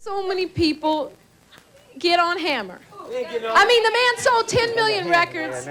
So many people get on Hammer. I mean, the man sold 10 million records.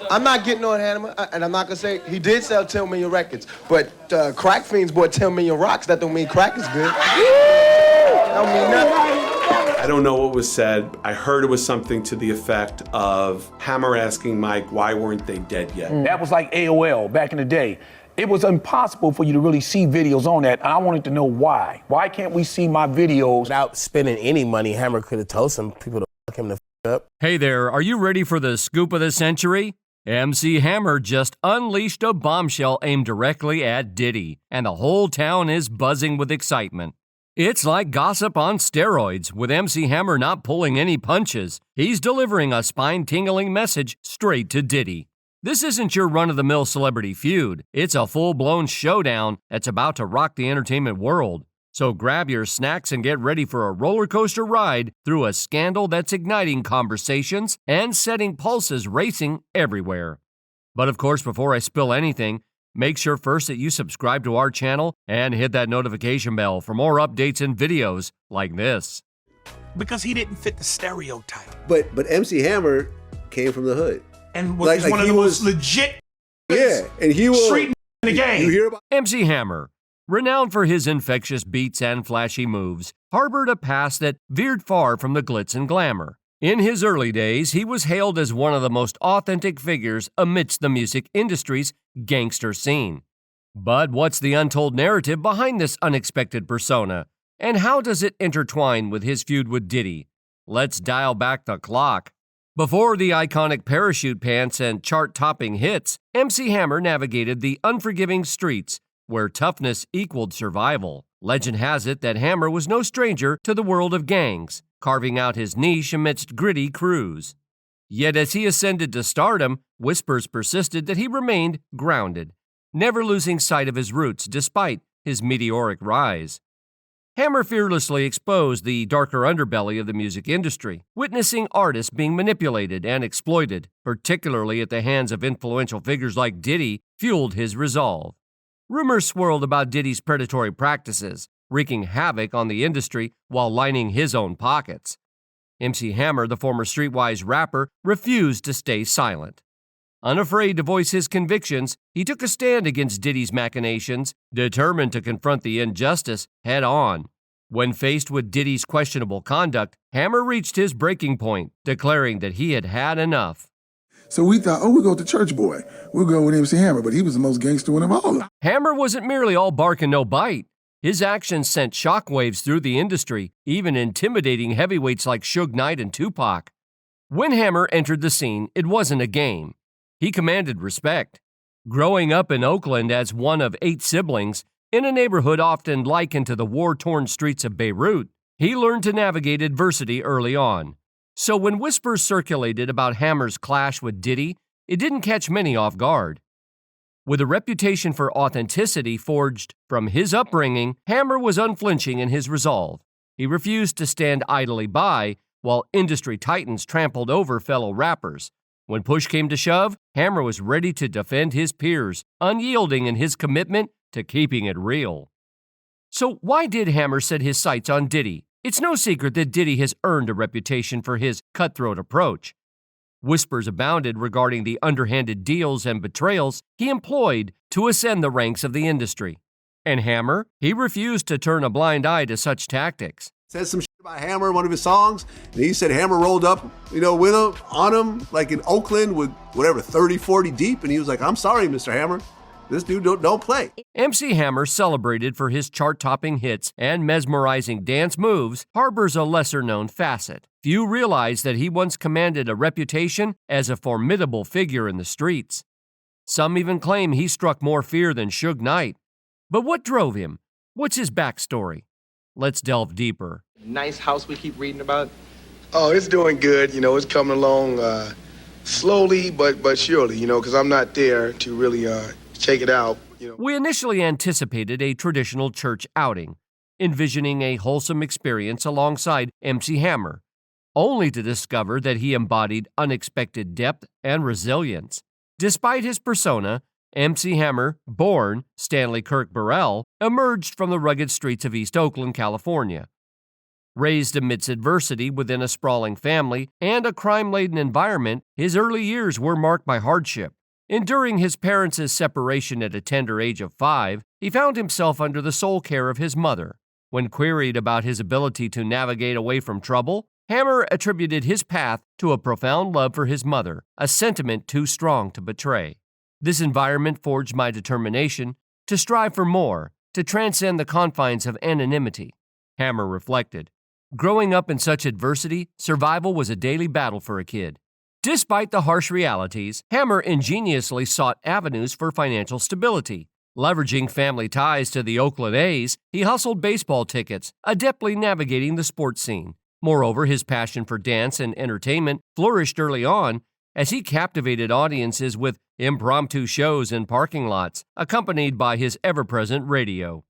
I'm not getting on Hammer, and I'm not gonna say he did sell 10 million records, but crack fiends bought 10 million rocks. That don't mean crack is good. That don't mean nothing. I don't know what was said. I heard it was something to the effect of Hammer asking Mike, why weren't they dead yet? That was like AOL back in the day. It was impossible for you to really see videos on that. I wanted to know why. Why can't we see my videos? Without spending any money, Hammer could have told some people to fuck him the f up. Hey there, are you ready for the scoop of the century? MC Hammer just unleashed a bombshell aimed directly at Diddy, and the whole town is buzzing with excitement. It's like gossip on steroids, with MC Hammer not pulling any punches. He's delivering a spine-tingling message straight to Diddy. This isn't your run-of-the-mill celebrity feud. It's a full-blown showdown that's about to rock the entertainment world. So grab your snacks and get ready for a roller coaster ride through a scandal that's igniting conversations and setting pulses racing everywhere. But of course, before I spill anything, make sure first that you subscribe to our channel and hit that notification bell for more updates and videos like this. Because he didn't fit the stereotype. But MC Hammer came from the hood. And was one of the most legit and he was street in the game. You hear about MC Hammer, renowned for his infectious beats and flashy moves, harbored a past that veered far from the glitz and glamour. In his early days, he was hailed as one of the most authentic figures amidst the music industry's gangster scene. But what's the untold narrative behind this unexpected persona? And how does it intertwine with his feud with Diddy? Let's dial back the clock. Before the iconic parachute pants and chart-topping hits, MC Hammer navigated the unforgiving streets where toughness equaled survival. Legend has it that Hammer was no stranger to the world of gangs, carving out his niche amidst gritty crews. Yet as he ascended to stardom, whispers persisted that he remained grounded, never losing sight of his roots despite his meteoric rise. Hammer fearlessly exposed the darker underbelly of the music industry, witnessing artists being manipulated and exploited, particularly at the hands of influential figures like Diddy, fueled his resolve. Rumors swirled about Diddy's predatory practices, wreaking havoc on the industry while lining his own pockets. MC Hammer, the former streetwise rapper, refused to stay silent. Unafraid to voice his convictions, he took a stand against Diddy's machinations, determined to confront the injustice head-on. When faced with Diddy's questionable conduct, Hammer reached his breaking point, declaring that he had had enough. So we thought, we'll go with the church boy. We'll go with MC Hammer, but he was the most gangster one of all. Hammer wasn't merely all bark and no bite. His actions sent shockwaves through the industry, even intimidating heavyweights like Suge Knight and Tupac. When Hammer entered the scene, it wasn't a game. He commanded respect. Growing up in Oakland as one of 8 siblings, in a neighborhood often likened to the war-torn streets of Beirut, he learned to navigate adversity early on. So when whispers circulated about Hammer's clash with Diddy, it didn't catch many off guard. With a reputation for authenticity forged from his upbringing, Hammer was unflinching in his resolve. He refused to stand idly by while industry titans trampled over fellow rappers. When push came to shove, Hammer was ready to defend his peers, unyielding in his commitment to keeping it real. So why did Hammer set his sights on Diddy? It's no secret that Diddy has earned a reputation for his cutthroat approach. Whispers abounded regarding the underhanded deals and betrayals he employed to ascend the ranks of the industry. And Hammer, he refused to turn a blind eye to such tactics. said some shit about Hammer in one of his songs, and he said Hammer rolled up, with him, on him, like in Oakland with whatever, 30, 40 deep, and he was like, I'm sorry, Mr. Hammer. This dude don't play. MC Hammer, celebrated for his chart-topping hits and mesmerizing dance moves, harbors a lesser-known facet. Few realize that he once commanded a reputation as a formidable figure in the streets. Some even claim he struck more fear than Suge Knight. But what drove him? What's his backstory? Let's delve deeper. Nice house we keep reading about. Oh, it's doing good. It's coming along slowly but surely, because I'm not there to really check it out. We initially anticipated a traditional church outing, envisioning a wholesome experience alongside MC Hammer, only to discover that he embodied unexpected depth and resilience. Despite his persona, MC Hammer, born Stanley Kirk Burrell, emerged from the rugged streets of East Oakland, California. Raised amidst adversity within a sprawling family and a crime-laden environment, his early years were marked by hardship. Enduring his parents' separation at a tender age of 5, he found himself under the sole care of his mother. When queried about his ability to navigate away from trouble, Hammer attributed his path to a profound love for his mother, a sentiment too strong to betray. This environment forged my determination to strive for more, to transcend the confines of anonymity, Hammer reflected. Growing up in such adversity, survival was a daily battle for a kid. Despite the harsh realities, Hammer ingeniously sought avenues for financial stability. Leveraging family ties to the Oakland A's, he hustled baseball tickets, adeptly navigating the sports scene. Moreover, his passion for dance and entertainment flourished early on as he captivated audiences with impromptu shows in parking lots, accompanied by his ever-present radio.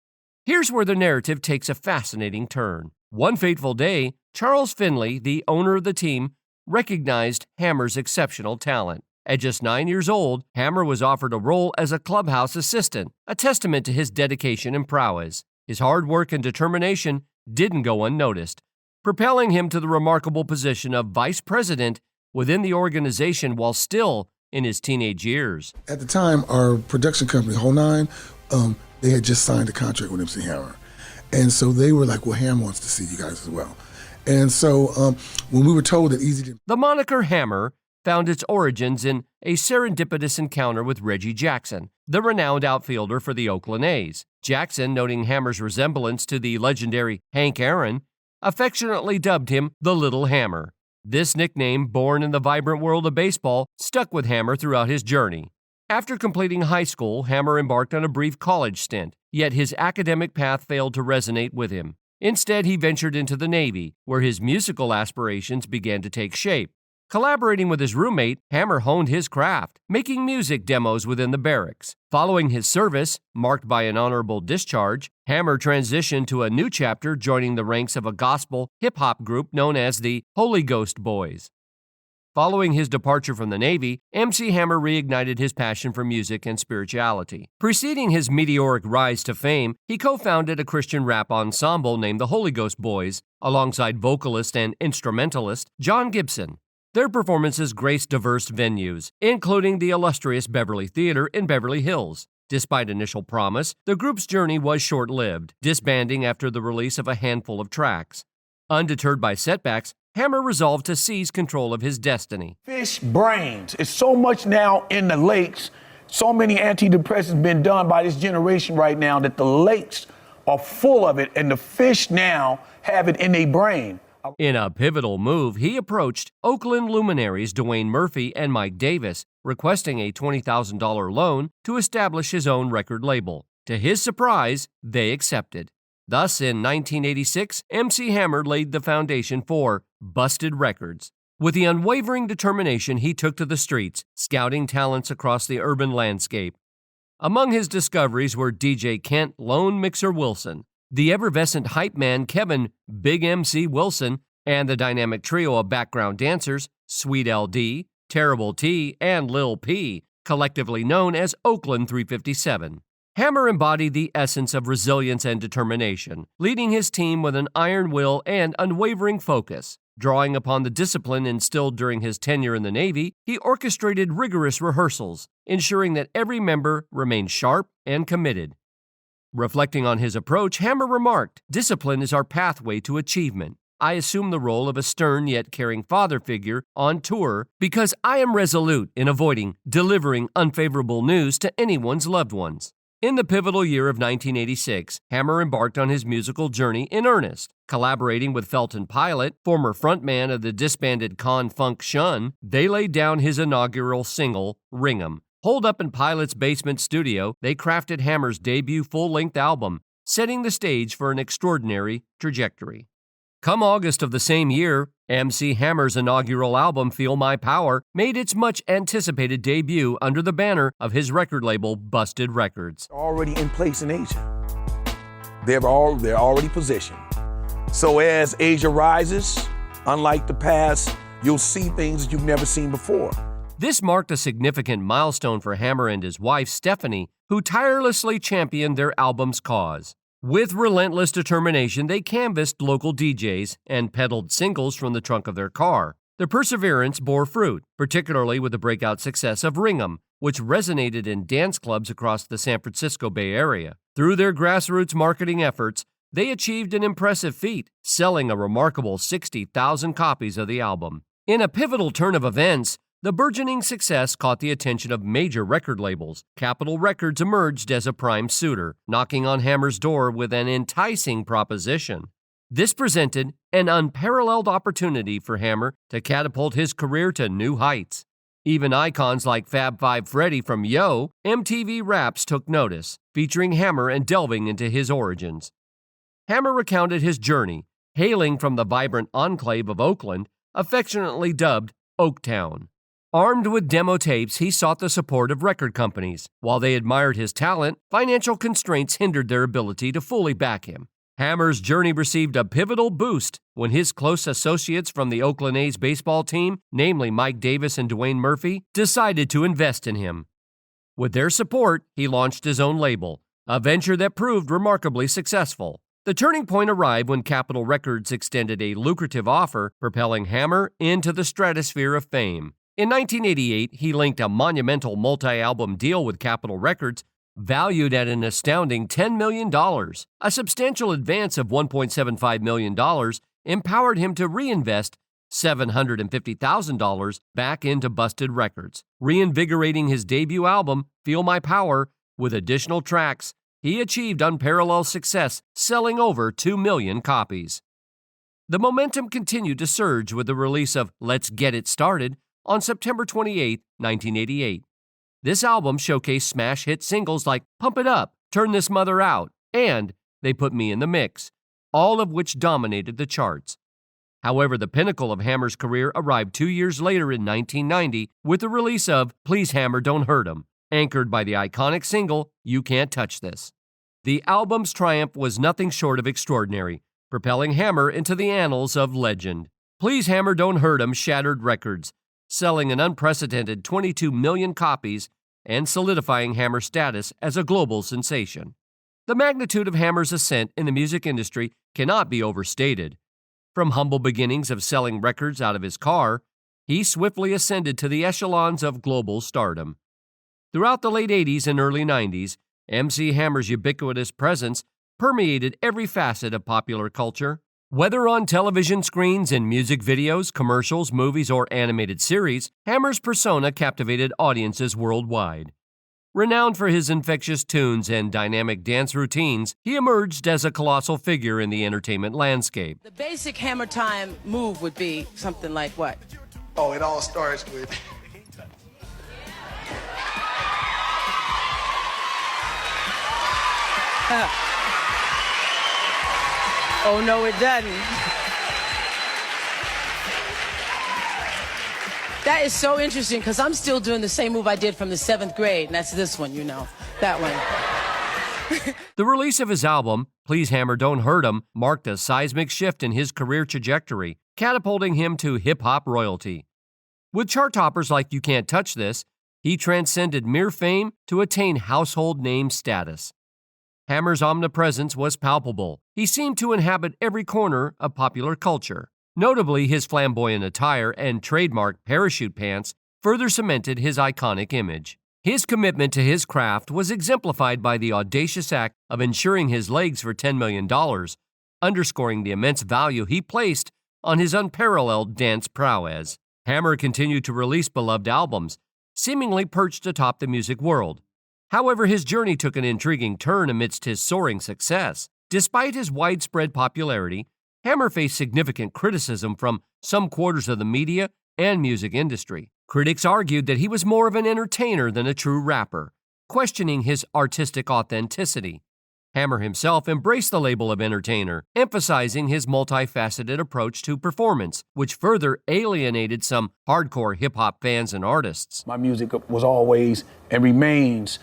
Here's where the narrative takes a fascinating turn. One fateful day, Charles Finley, the owner of the team, recognized Hammer's exceptional talent. At just 9 years old, Hammer was offered a role as a clubhouse assistant, a testament to his dedication and prowess. His hard work and determination didn't go unnoticed, propelling him to the remarkable position of vice president within the organization while still in his teenage years. At the time, our production company, Whole Nine, they had just signed a contract with MC Hammer. And so they were like, well, Hammer wants to see you guys as well. And so when we were told that Easy didn't... The moniker Hammer found its origins in a serendipitous encounter with Reggie Jackson, the renowned outfielder for the Oakland A's. Jackson, noting Hammer's resemblance to the legendary Hank Aaron, affectionately dubbed him the Little Hammer. This nickname, born in the vibrant world of baseball, stuck with Hammer throughout his journey. After completing high school, Hammer embarked on a brief college stint, yet his academic path failed to resonate with him. Instead, he ventured into the Navy, where his musical aspirations began to take shape. Collaborating with his roommate, Hammer honed his craft, making music demos within the barracks. Following his service, marked by an honorable discharge, Hammer transitioned to a new chapter, joining the ranks of a gospel hip-hop group known as the Holy Ghost Boys. Following his departure from the Navy, MC Hammer reignited his passion for music and spirituality. Preceding his meteoric rise to fame, he co-founded a Christian rap ensemble named the Holy Ghost Boys, alongside vocalist and instrumentalist John Gibson. Their performances graced diverse venues, including the illustrious Beverly Theater in Beverly Hills. Despite initial promise, the group's journey was short-lived, disbanding after the release of a handful of tracks. Undeterred by setbacks, Hammer resolved to seize control of his destiny. Fish brains. It's so much now in the lakes. So many antidepressants been done by this generation right now that the lakes are full of it, and the fish now have it in their brain. In a pivotal move, he approached Oakland luminaries Dwayne Murphy and Mike Davis, requesting a $20,000 loan to establish his own record label. To his surprise, they accepted. Thus, in 1986, MC Hammer laid the foundation for Busted Records. With the unwavering determination he took to the streets, scouting talents across the urban landscape. Among his discoveries were DJ Kent Lone Mixer Wilson, the effervescent hype man Kevin Big MC Wilson, and the dynamic trio of background dancers Sweet LD, Terrible T, and Lil P, collectively known as Oakland 357. Hammer embodied the essence of resilience and determination, leading his team with an iron will and unwavering focus. Drawing upon the discipline instilled during his tenure in the Navy, he orchestrated rigorous rehearsals, ensuring that every member remained sharp and committed. Reflecting on his approach, Hammer remarked, "Discipline is our pathway to achievement. I assume the role of a stern yet caring father figure on tour because I am resolute in avoiding delivering unfavorable news to anyone's loved ones." In the pivotal year of 1986, Hammer embarked on his musical journey in earnest. Collaborating with Felton Pilot, former frontman of the disbanded Con-Funk-Shun, they laid down his inaugural single, Ring 'Em. Holed up in Pilot's basement studio, they crafted Hammer's debut full-length album, setting the stage for an extraordinary trajectory. Come August of the same year, MC Hammer's inaugural album, Feel My Power, made its much-anticipated debut under the banner of his record label, Busted Records. Already in place in Asia. They're already positioned. So as Asia rises, unlike the past, you'll see things that you've never seen before. This marked a significant milestone for Hammer and his wife, Stephanie, who tirelessly championed their album's cause. With relentless determination, they canvassed local DJs and peddled singles from the trunk of their car. Their perseverance bore fruit, particularly with the breakout success of Ring 'Em, which resonated in dance clubs across the San Francisco Bay Area. Through their grassroots marketing efforts, they achieved an impressive feat, selling a remarkable 60,000 copies of the album. In a pivotal turn of events, the burgeoning success caught the attention of major record labels. Capitol Records emerged as a prime suitor, knocking on Hammer's door with an enticing proposition. This presented an unparalleled opportunity for Hammer to catapult his career to new heights. Even icons like Fab Five Freddy from Yo, MTV Raps took notice, featuring Hammer and delving into his origins. Hammer recounted his journey, hailing from the vibrant enclave of Oakland, affectionately dubbed Oaktown. Armed with demo tapes, he sought the support of record companies. While they admired his talent, financial constraints hindered their ability to fully back him. Hammer's journey received a pivotal boost when his close associates from the Oakland A's baseball team, namely Mike Davis and Dwayne Murphy, decided to invest in him. With their support, he launched his own label, a venture that proved remarkably successful. The turning point arrived when Capitol Records extended a lucrative offer, propelling Hammer into the stratosphere of fame. In 1988, he linked a monumental multi-album deal with Capitol Records, valued at an astounding $10 million. A substantial advance of $1.75 million empowered him to reinvest $750,000 back into Busted Records, reinvigorating his debut album, Feel My Power, with additional tracks. He achieved unparalleled success, selling over 2 million copies. The momentum continued to surge with the release of Let's Get It Started on September 28, 1988. This album showcased smash hit singles like Pump It Up, Turn This Mother Out, and They Put Me in the Mix, all of which dominated the charts. However, the pinnacle of Hammer's career arrived 2 years later in 1990 with the release of Please Hammer Don't Hurt 'Em, anchored by the iconic single You Can't Touch This. The album's triumph was nothing short of extraordinary, propelling Hammer into the annals of legend. Please Hammer Don't Hurt 'Em shattered records, selling an unprecedented 22 million copies and solidifying Hammer's status as a global sensation. The magnitude of Hammer's ascent in the music industry cannot be overstated. From humble beginnings of selling records out of his car, he swiftly ascended to the echelons of global stardom. Throughout the late 80s and early 90s, MC Hammer's ubiquitous presence permeated every facet of popular culture. Whether on television screens, in music videos, commercials, movies, or animated series, Hammer's persona captivated audiences worldwide. Renowned for his infectious tunes and dynamic dance routines, he emerged as a colossal figure in the entertainment landscape. The basic Hammer Time move would be something like what? Oh, it all starts with... Oh, no, it doesn't. That is so interesting because I'm still doing the same move I did from the 7th grade, and that's this one, you know, that one. The release of his album, Please Hammer Don't Hurt 'Em, marked a seismic shift in his career trajectory, catapulting him to hip-hop royalty. With chart toppers like You Can't Touch This, he transcended mere fame to attain household name status. Hammer's omnipresence was palpable. He seemed to inhabit every corner of popular culture. Notably, his flamboyant attire and trademark parachute pants further cemented his iconic image. His commitment to his craft was exemplified by the audacious act of insuring his legs for $10 million, underscoring the immense value he placed on his unparalleled dance prowess. Hammer continued to release beloved albums, seemingly perched atop the music world. However, his journey took an intriguing turn amidst his soaring success. Despite his widespread popularity, Hammer faced significant criticism from some quarters of the media and music industry. Critics argued that he was more of an entertainer than a true rapper, questioning his artistic authenticity. Hammer himself embraced the label of entertainer, emphasizing his multifaceted approach to performance, which further alienated some hardcore hip-hop fans and artists. My music was always and remains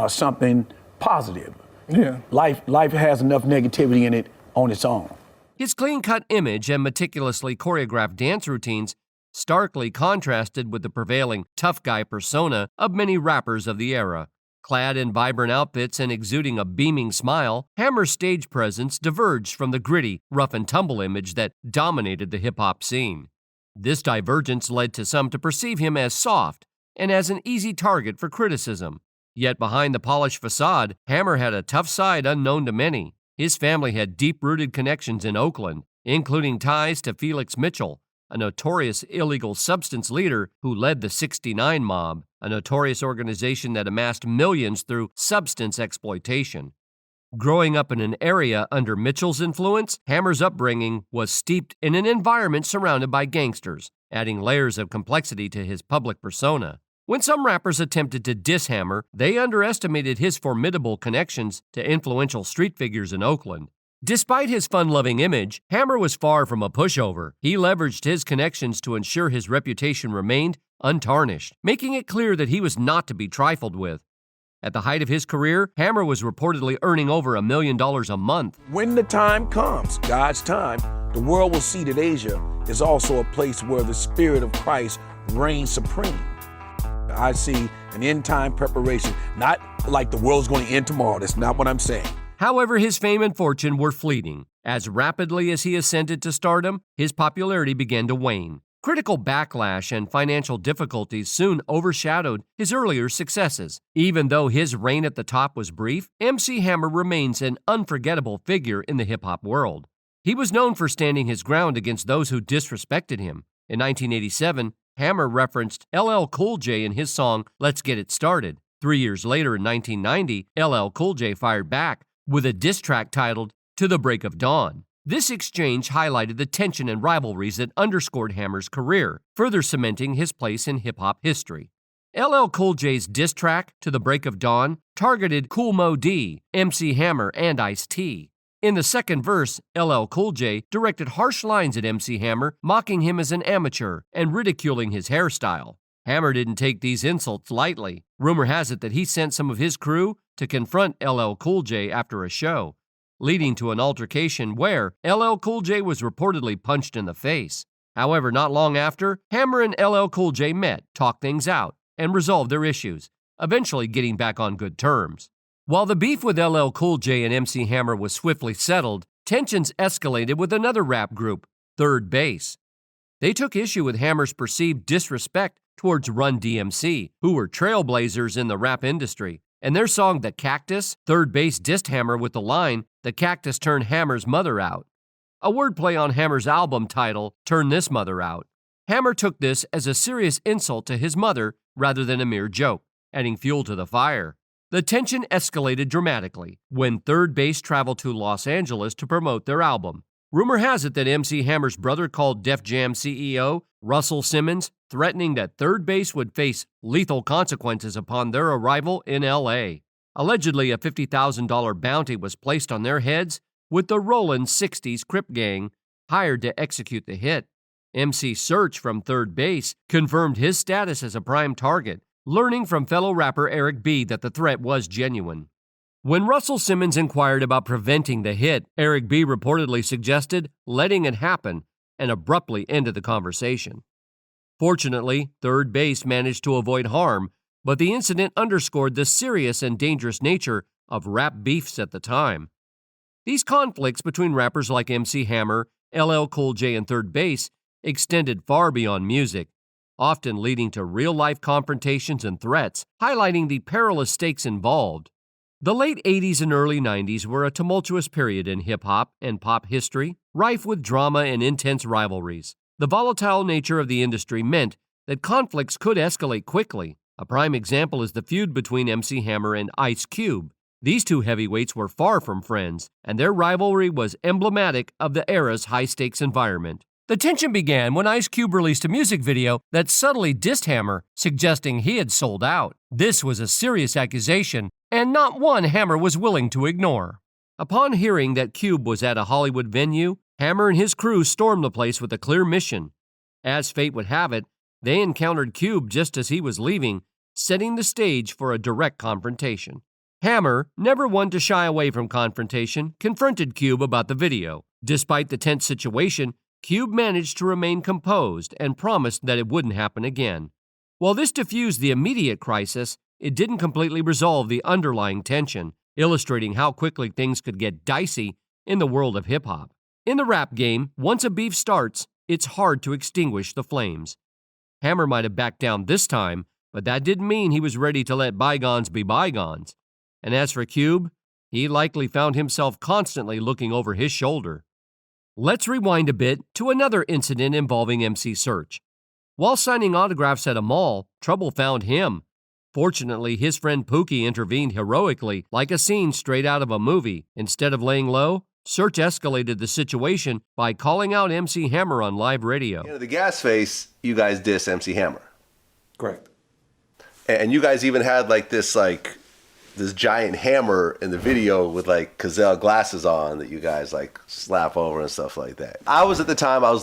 something positive. Yeah. Life has enough negativity in it on its own. His clean-cut image and meticulously choreographed dance routines starkly contrasted with the prevailing tough guy persona of many rappers of the era. Clad in vibrant outfits and exuding a beaming smile, Hammer's stage presence diverged from the gritty, rough-and-tumble image that dominated the hip-hop scene. This divergence led to some to perceive him as soft and as an easy target for criticism. Yet behind the polished facade, Hammer had a tough side unknown to many. His family had deep-rooted connections in Oakland, including ties to Felix Mitchell, a notorious illegal substance leader who led the 69 Mob, a notorious organization that amassed millions through substance exploitation. Growing up in an area under Mitchell's influence, Hammer's upbringing was steeped in an environment surrounded by gangsters, adding layers of complexity to his public persona. When some rappers attempted to diss Hammer, they underestimated his formidable connections to influential street figures in Oakland. Despite his fun-loving image, Hammer was far from a pushover. He leveraged his connections to ensure his reputation remained untarnished, making it clear that he was not to be trifled with. At the height of his career, Hammer was reportedly earning over $1 million a month. When the time comes, God's time, the world will see that Asia is also a place where the Spirit of Christ reigns supreme. I see an end-time preparation, not like the world's going to end tomorrow. That's not what I'm saying. However, his fame and fortune were fleeting. As rapidly as he ascended to stardom, his popularity began to wane. Critical backlash and financial difficulties soon overshadowed his earlier successes. Even though his reign at the top was brief, MC Hammer remains an unforgettable figure in the hip-hop world. He was known for standing his ground against those who disrespected him. In 1987, Hammer referenced LL Cool J in his song Let's Get It Started. 3 years later, in 1990, LL Cool J fired back with a diss track titled To the Break of Dawn. This exchange highlighted the tension and rivalries that underscored Hammer's career, further cementing his place in hip-hop history. LL Cool J's diss track, To the Break of Dawn, targeted Kool Moe Dee, MC Hammer, and Ice-T. In the second verse, LL Cool J directed harsh lines at MC Hammer, mocking him as an amateur and ridiculing his hairstyle. Hammer didn't take these insults lightly. Rumor has it that he sent some of his crew to confront LL Cool J after a show, leading to an altercation where LL Cool J was reportedly punched in the face. However, not long after, Hammer and LL Cool J met, talked things out, and resolved their issues, eventually getting back on good terms. While the beef with LL Cool J and MC Hammer was swiftly settled, tensions escalated with another rap group, Third Base. They took issue with Hammer's perceived disrespect towards Run DMC, who were trailblazers in the rap industry. In their song The Cactus, Third Base dissed Hammer with the line, "The cactus turned Hammer's mother out," a wordplay on Hammer's album title, Turn This Mother Out. Hammer took this as a serious insult to his mother rather than a mere joke, adding fuel to the fire. The tension escalated dramatically when Third Base traveled to Los Angeles to promote their album. Rumor has it that MC Hammer's brother called Def Jam CEO Russell Simmons, threatening that Third Base would face lethal consequences upon their arrival in L.A. Allegedly, a $50,000 bounty was placed on their heads, with the Rollin' 60s Crip Gang hired to execute the hit. MC Search from Third Base confirmed his status as a prime target, learning from fellow rapper Eric B. that the threat was genuine. When Russell Simmons inquired about preventing the hit, Eric B. reportedly suggested letting it happen and abruptly ended the conversation. Fortunately, Third Base managed to avoid harm, but the incident underscored the serious and dangerous nature of rap beefs at the time. These conflicts between rappers like MC Hammer, LL Cool J, and Third Base extended far beyond music, often leading to real-life confrontations and threats, highlighting the perilous stakes involved. The late 80s and early 90s were a tumultuous period in hip-hop and pop history, rife with drama and intense rivalries. The volatile nature of the industry meant that conflicts could escalate quickly. A prime example is the feud between MC Hammer and Ice Cube. These two heavyweights were far from friends, and their rivalry was emblematic of the era's high-stakes environment. The tension began when Ice Cube released a music video that subtly dissed Hammer, suggesting he had sold out. This was a serious accusation, and not one Hammer was willing to ignore. Upon hearing that Cube was at a Hollywood venue, Hammer and his crew stormed the place with a clear mission. As fate would have it, they encountered Cube just as he was leaving, setting the stage for a direct confrontation. Hammer, never one to shy away from confrontation, confronted Cube about the video. Despite the tense situation, Cube managed to remain composed and promised that it wouldn't happen again. While this diffused the immediate crisis, it didn't completely resolve the underlying tension, illustrating how quickly things could get dicey in the world of hip-hop. In the rap game, once a beef starts, it's hard to extinguish the flames. Hammer might have backed down this time, but that didn't mean he was ready to let bygones be bygones. And as for Cube, he likely found himself constantly looking over his shoulder. Let's rewind a bit to another incident involving MC Serch. While signing autographs at a mall, trouble found him. Fortunately, his friend Pookie intervened heroically, like a scene straight out of a movie. Instead of laying low, Serch escalated the situation by calling out MC Hammer on live radio. The Gas Face, you guys diss MC Hammer. Correct. And you guys even had this giant hammer in the video with Cazelle glasses on that you guys slap over and stuff like that. I was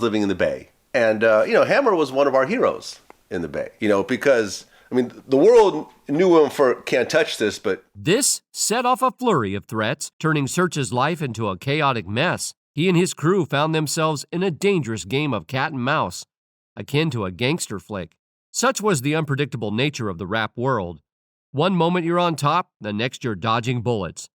living in the Bay, and Hammer was one of our heroes in the Bay. Because the world knew him for Can't Touch This, but this set off a flurry of threats, turning Serch's life into a chaotic mess. He and his crew found themselves in a dangerous game of cat and mouse, akin to a gangster flick. Such was the unpredictable nature of the rap world. One moment you're on top, the next you're dodging bullets.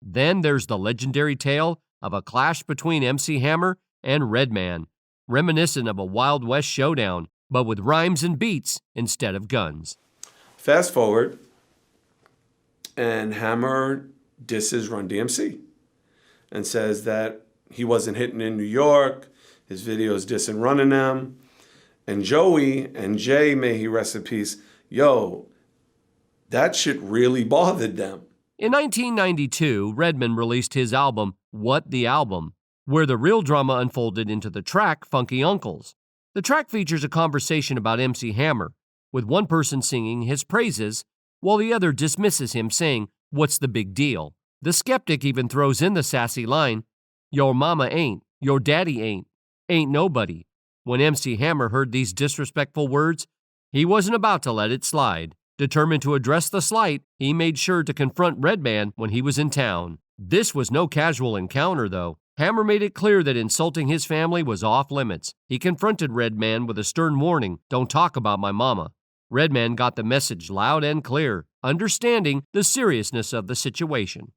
Then there's the legendary tale of a clash between MC Hammer and Redman, reminiscent of a Wild West showdown, but with rhymes and beats instead of guns. Fast forward, and Hammer disses Run DMC and says that he wasn't hitting in New York, his videos dissing running them. And Joey and Jay, may he rest in peace, that shit really bothered them. In 1992, Redman released his album, What the Album, where the real drama unfolded into the track Funky Uncles. The track features a conversation about MC Hammer, with one person singing his praises, while the other dismisses him, saying, "What's the big deal?" The skeptic even throws in the sassy line, "Your mama ain't, your daddy ain't nobody." When MC Hammer heard these disrespectful words, he wasn't about to let it slide. Determined to address the slight, he made sure to confront Redman when he was in town. This was no casual encounter, though. Hammer made it clear that insulting his family was off limits. He confronted Redman with a stern warning, "Don't talk about my mama." Redman got the message loud and clear, understanding the seriousness of the situation.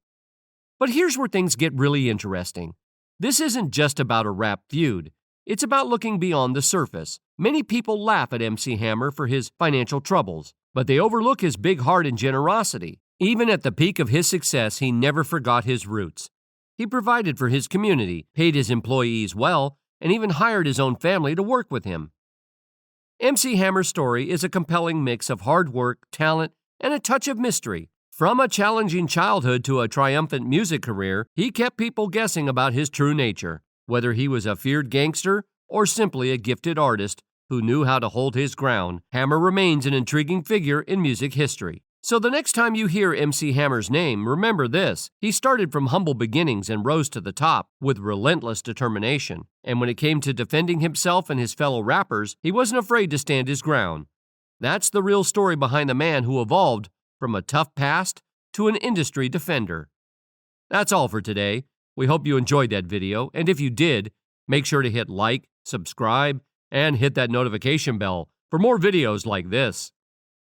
But here's where things get really interesting. This isn't just about a rap feud. It's about looking beyond the surface. Many people laugh at MC Hammer for his financial troubles, but they overlook his big heart and generosity. Even at the peak of his success, he never forgot his roots. He provided for his community, paid his employees well, and even hired his own family to work with him. MC Hammer's story is a compelling mix of hard work, talent, and a touch of mystery. From a challenging childhood to a triumphant music career, he kept people guessing about his true nature, whether he was a feared gangster or simply a gifted artist who knew how to hold his ground. Hammer remains an intriguing figure in music history. So the next time you hear MC Hammer's name, remember this: he started from humble beginnings and rose to the top with relentless determination. And when it came to defending himself and his fellow rappers, he wasn't afraid to stand his ground. That's the real story behind the man who evolved from a tough past to an industry defender. That's all for today. We hope you enjoyed that video, and if you did, make sure to hit like, subscribe, and hit that notification bell for more videos like this.